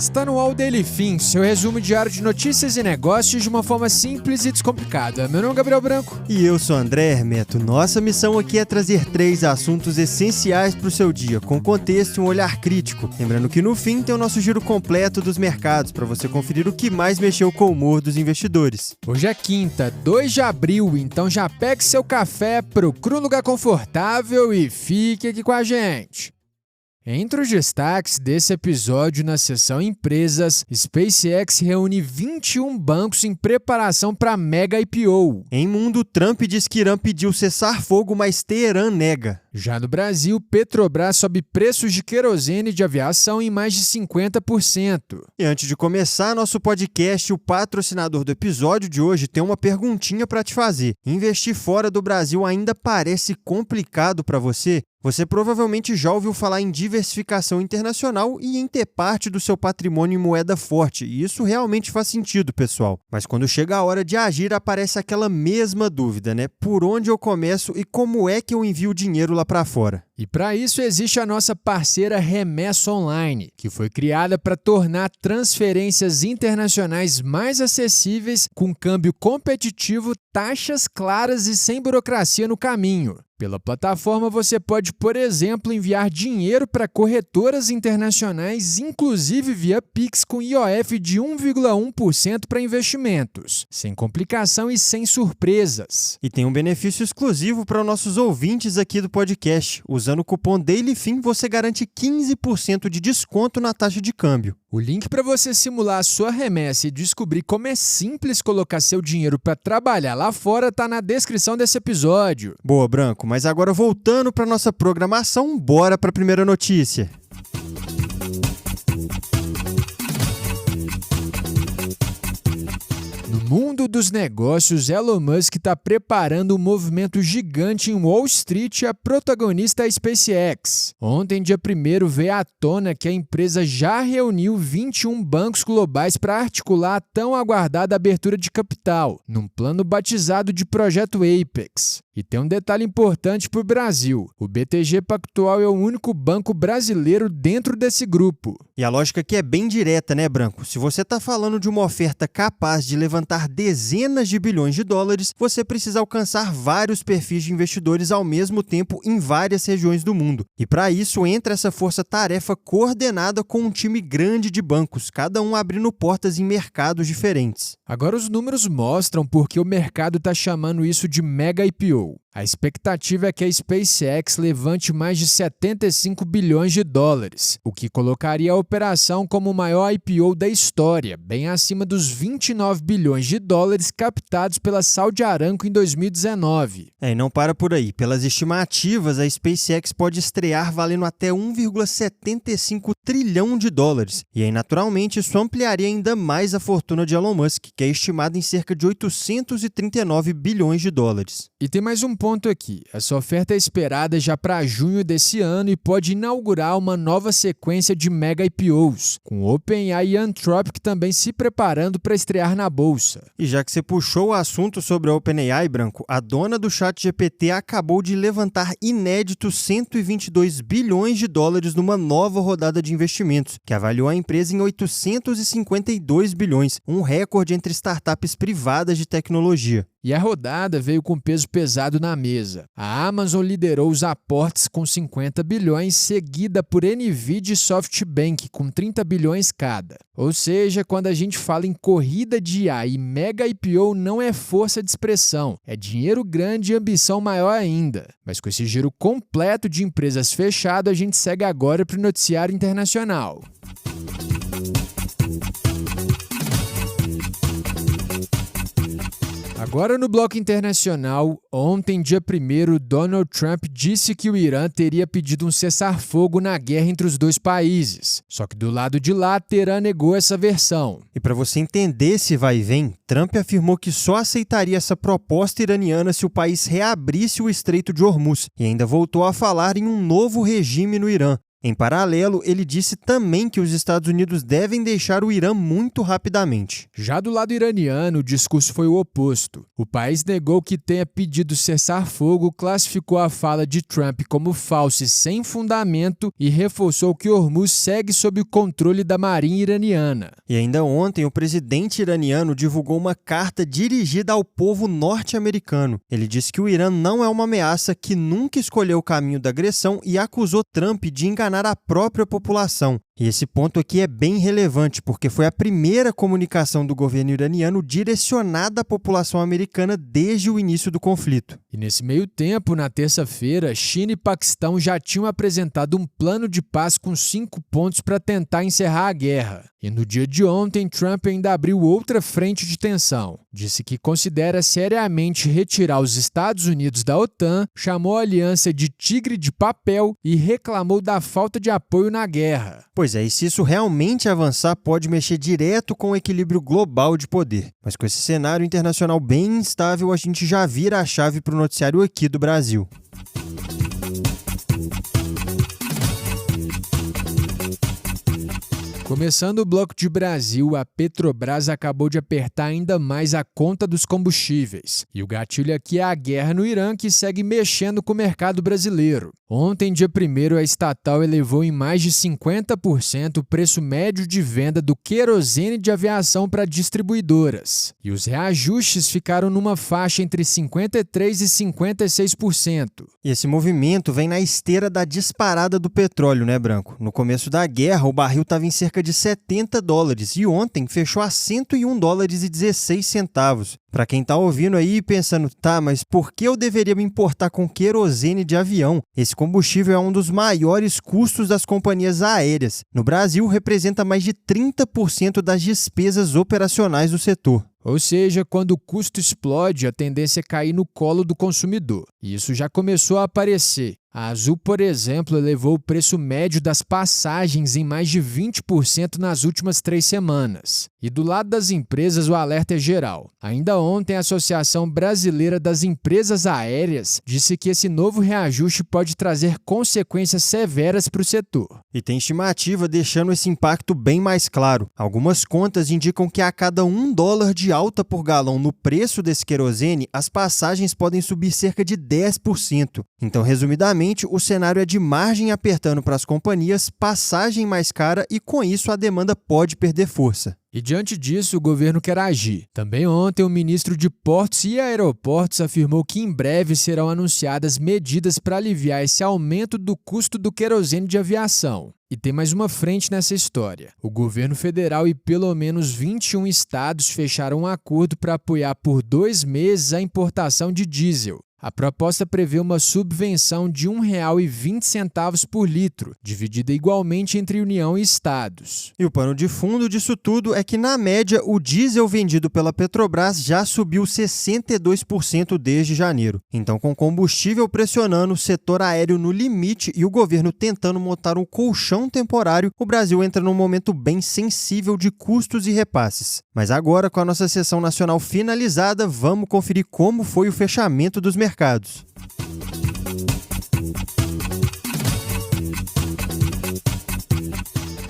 Está no UOL Daily Fin, seu resumo diário de notícias e negócios de uma forma simples e descomplicada. Meu nome é Gabriel Branco. E eu sou André Hermeto. Nossa missão aqui é trazer 3 assuntos essenciais para o seu dia, com contexto e um olhar crítico. Lembrando que no fim tem o nosso giro completo dos mercados, para você conferir o que mais mexeu com o humor dos investidores. Hoje é quinta, 2 de abril, então já pegue seu café, procure um lugar confortável e fique aqui com a gente. Entre os destaques desse episódio na seção Empresas, SpaceX reúne 21 bancos em preparação para mega IPO. Em mundo, Trump diz que Irã pediu cessar fogo, mas Teherã nega. Já no Brasil, Petrobras sobe preços de querosene de aviação em mais de 50%. E antes de começar nosso podcast, o patrocinador do episódio de hoje tem uma perguntinha para te fazer. Investir fora do Brasil ainda parece complicado para você? Você provavelmente já ouviu falar em diversificação internacional e em ter parte do seu patrimônio em moeda forte, e isso realmente faz sentido, pessoal. Mas quando chega a hora de agir, aparece aquela mesma dúvida, né? Por onde eu começo e como é que eu envio dinheiro lá para fora? E para isso existe a nossa parceira Remessa Online, que foi criada para tornar transferências internacionais mais acessíveis, com câmbio competitivo, taxas claras e sem burocracia no caminho. Pela plataforma, você pode, por exemplo, enviar dinheiro para corretoras internacionais, inclusive via Pix com IOF de 1,1% para investimentos, sem complicação e sem surpresas. E tem um benefício exclusivo para nossos ouvintes aqui do podcast. Usando o cupom DAILYFIN, você garante 15% de desconto na taxa de câmbio. O link para você simular a sua remessa e descobrir como é simples colocar seu dinheiro para trabalhar lá fora está na descrição desse episódio. Boa, Branco, mas agora voltando para nossa programação, bora para a primeira notícia. No mundo dos negócios, Elon Musk está preparando um movimento gigante em Wall Street e a protagonista é a SpaceX. Ontem, dia 1º, veio à tona que a empresa já reuniu 21 bancos globais para articular a tão aguardada abertura de capital, num plano batizado de Projeto Apex. E tem um detalhe importante para o Brasil. O BTG Pactual é o único banco brasileiro dentro desse grupo. E a lógica aqui é bem direta, né, Branco? Se você está falando de uma oferta capaz de levantar dezenas de bilhões de dólares, você precisa alcançar vários perfis de investidores ao mesmo tempo em várias regiões do mundo. E para isso entra essa força-tarefa coordenada com um time grande de bancos, cada um abrindo portas em mercados diferentes. Agora os números mostram porque o mercado está chamando isso de mega IPO. A expectativa é que a SpaceX levante mais de 75 bilhões de dólares, o que colocaria a operação como o maior IPO da história, bem acima dos 29 bilhões de dólares captados pela Saudi Aramco em 2019. E não para por aí. Pelas estimativas, a SpaceX pode estrear valendo até 1,75 trilhão de dólares. E aí, naturalmente, isso ampliaria ainda mais a fortuna de Elon Musk, que é estimada em cerca de 839 bilhões de dólares. E tem mais um ponto aqui. Essa oferta é esperada já para junho desse ano e pode inaugurar uma nova sequência de mega IPOs, com OpenAI e Anthropic também se preparando para estrear na bolsa. E já que você puxou o assunto sobre a OpenAI, Branco, a dona do ChatGPT acabou de levantar inéditos 122 bilhões de dólares numa nova rodada de investimentos, que avaliou a empresa em 852 bilhões, um recorde entre startups privadas de tecnologia. E a rodada veio com peso pesado na mesa. A Amazon liderou os aportes com 50 bilhões, seguida por Nvidia e SoftBank com 30 bilhões cada. Ou seja, quando a gente fala em corrida de IA e mega IPO, não é força de expressão, é dinheiro grande e ambição maior ainda. Mas com esse giro completo de empresas fechado, a gente segue agora para o noticiário internacional. Agora no bloco internacional, ontem, dia 1º, Donald Trump disse que o Irã teria pedido um cessar-fogo na guerra entre os dois países. Só que do lado de lá, Teherã negou essa versão. E para você entender esse vai e vem, Trump afirmou que só aceitaria essa proposta iraniana se o país reabrisse o Estreito de Hormuz e ainda voltou a falar em um novo regime no Irã. Em paralelo, ele disse também que os Estados Unidos devem deixar o Irã muito rapidamente. Já do lado iraniano, o discurso foi o oposto. O país negou que tenha pedido cessar-fogo, classificou a fala de Trump como falsa e sem fundamento e reforçou que Hormuz segue sob o controle da marinha iraniana. E ainda ontem, o presidente iraniano divulgou uma carta dirigida ao povo norte-americano. Ele disse que o Irã não é uma ameaça, que nunca escolheu o caminho da agressão e acusou Trump de enganar a própria população. E esse ponto aqui é bem relevante, porque foi a primeira comunicação do governo iraniano direcionada à população americana desde o início do conflito. E nesse meio tempo, na terça-feira, China e Paquistão já tinham apresentado um plano de paz com 5 pontos para tentar encerrar a guerra. E no dia de ontem, Trump ainda abriu outra frente de tensão. Disse que considera seriamente retirar os Estados Unidos da OTAN, chamou a aliança de tigre de papel e reclamou da falta de apoio na guerra. Pois é, e se isso realmente avançar, pode mexer direto com o equilíbrio global de poder. Mas com esse cenário internacional bem instável, a gente já vira a chave para o noticiário aqui do Brasil. Começando o bloco de Brasil, a Petrobras acabou de apertar ainda mais a conta dos combustíveis. E o gatilho aqui é a guerra no Irã, que segue mexendo com o mercado brasileiro. Ontem, dia 1º, a estatal elevou em mais de 50% o preço médio de venda do querosene de aviação para distribuidoras. E os reajustes ficaram numa faixa entre 53% e 56%. E esse movimento vem na esteira da disparada do petróleo, né, Branco? No começo da guerra, o barril estava em cerca de $70 e ontem fechou a $101,16. Para quem tá ouvindo aí e pensando, tá, mas por que eu deveria me importar com querosene de avião? Esse combustível é um dos maiores custos das companhias aéreas. No Brasil, representa mais de 30% das despesas operacionais do setor. Ou seja, quando o custo explode, a tendência é cair no colo do consumidor. E isso já começou a aparecer. A Azul, por exemplo, elevou o preço médio das passagens em mais de 20% nas últimas 3 semanas. E do lado das empresas, o alerta é geral. Ainda ontem, a Associação Brasileira das Empresas Aéreas disse que esse novo reajuste pode trazer consequências severas para o setor. E tem estimativa deixando esse impacto bem mais claro. Algumas contas indicam que a cada $1 de alta por galão no preço desse querosene, as passagens podem subir cerca de 10%. Então, resumidamente, o cenário é de margem apertando para as companhias, passagem mais cara e, com isso, a demanda pode perder força. E diante disso, o governo quer agir. Também ontem, o ministro de Portos e Aeroportos afirmou que em breve serão anunciadas medidas para aliviar esse aumento do custo do querosene de aviação. E tem mais uma frente nessa história. O governo federal e pelo menos 21 estados fecharam um acordo para apoiar por 2 meses a importação de diesel. A proposta prevê uma subvenção de R$ 1,20 por litro, dividida igualmente entre União e estados. E o pano de fundo disso tudo é que, na média, o diesel vendido pela Petrobras já subiu 62% desde janeiro. Então, com combustível pressionando, o setor aéreo no limite e o governo tentando montar um colchão temporário, o Brasil entra num momento bem sensível de custos e repasses. Mas agora, com a nossa sessão nacional finalizada, vamos conferir como foi o fechamento dos mercados.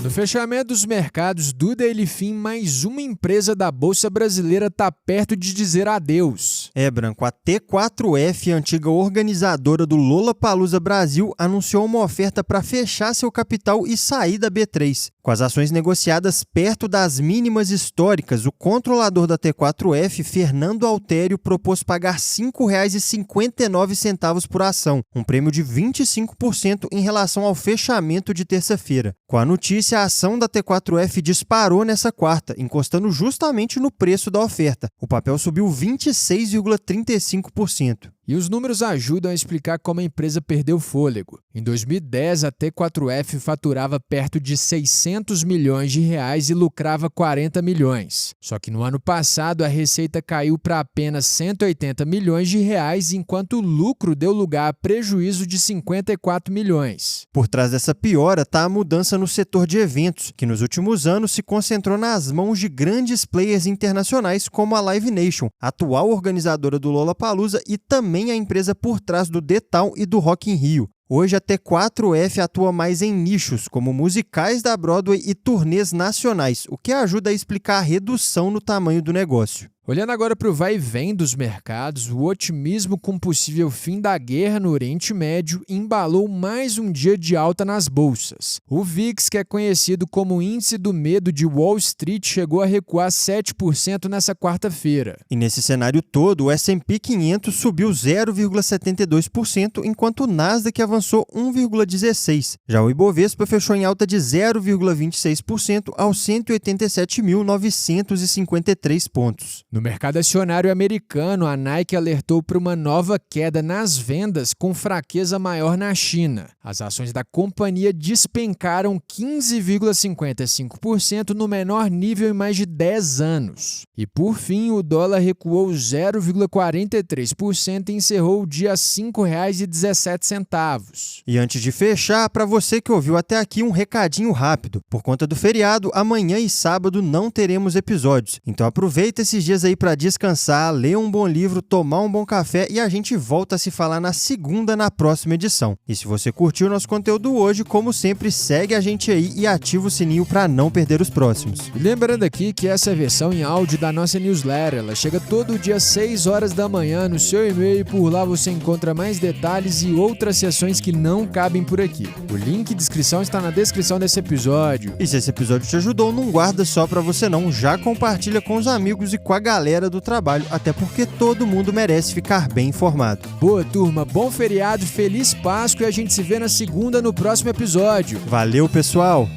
No fechamento dos mercados do Daily Fim, mais uma empresa da Bolsa Brasileira está perto de dizer adeus. Branco, a T4F, antiga organizadora do Lollapalooza Brasil, anunciou uma oferta para fechar seu capital e sair da B3. Com as ações negociadas perto das mínimas históricas, o controlador da T4F, Fernando Altério, propôs pagar R$ 5,59 por ação, um prêmio de 25% em relação ao fechamento de terça-feira. Com a notícia, a ação da T4F disparou nessa quarta, encostando justamente no preço da oferta. O papel subiu 26,35%. E os números ajudam a explicar como a empresa perdeu fôlego. Em 2010, a T4F faturava perto de R$600 milhões e lucrava 40 milhões. Só que no ano passado, a receita caiu para apenas R$180 milhões, enquanto o lucro deu lugar a prejuízo de 54 milhões. Por trás dessa piora está a mudança no setor de eventos, que nos últimos anos se concentrou nas mãos de grandes players internacionais como a Live Nation, atual organizadora do Lollapalooza e também a empresa por trás do The Town e do Rock in Rio. Hoje a T4F atua mais em nichos, como musicais da Broadway e turnês nacionais, o que ajuda a explicar a redução no tamanho do negócio. Olhando agora para o vai e vem dos mercados, o otimismo com o possível fim da guerra no Oriente Médio embalou mais um dia de alta nas bolsas. O VIX, que é conhecido como Índice do Medo de Wall Street, chegou a recuar 7% nessa quarta-feira. E nesse cenário todo, o S&P 500 subiu 0,72%, enquanto o Nasdaq avançou 1,16%. Já o Ibovespa fechou em alta de 0,26% aos 187.953 pontos. No mercado acionário americano, a Nike alertou para uma nova queda nas vendas com fraqueza maior na China. As ações da companhia despencaram 15,55% no menor nível em mais de 10 anos. E por fim, o dólar recuou 0,43% e encerrou o dia a R$ 5,17. E antes de fechar, para você que ouviu até aqui, um recadinho rápido. Por conta do feriado, amanhã e sábado não teremos episódios. Então aproveita esses dias aí para descansar, ler um bom livro, tomar um bom café e a gente volta a se falar na segunda, na próxima edição. E se você curtiu nosso conteúdo hoje, como sempre, segue a gente aí e ativa o sininho para não perder os próximos. E lembrando aqui que essa é a versão em áudio da nossa newsletter, ela chega todo dia às 6 horas da manhã no seu e-mail e por lá você encontra mais detalhes e outras sessões que não cabem por aqui. O link e descrição está na descrição desse episódio. E se esse episódio te ajudou, não guarda só para você não, já compartilha com os amigos e com a galera do trabalho, até porque todo mundo merece ficar bem informado. Boa, turma, bom feriado, feliz Páscoa e a gente se vê na segunda no próximo episódio. Valeu, pessoal!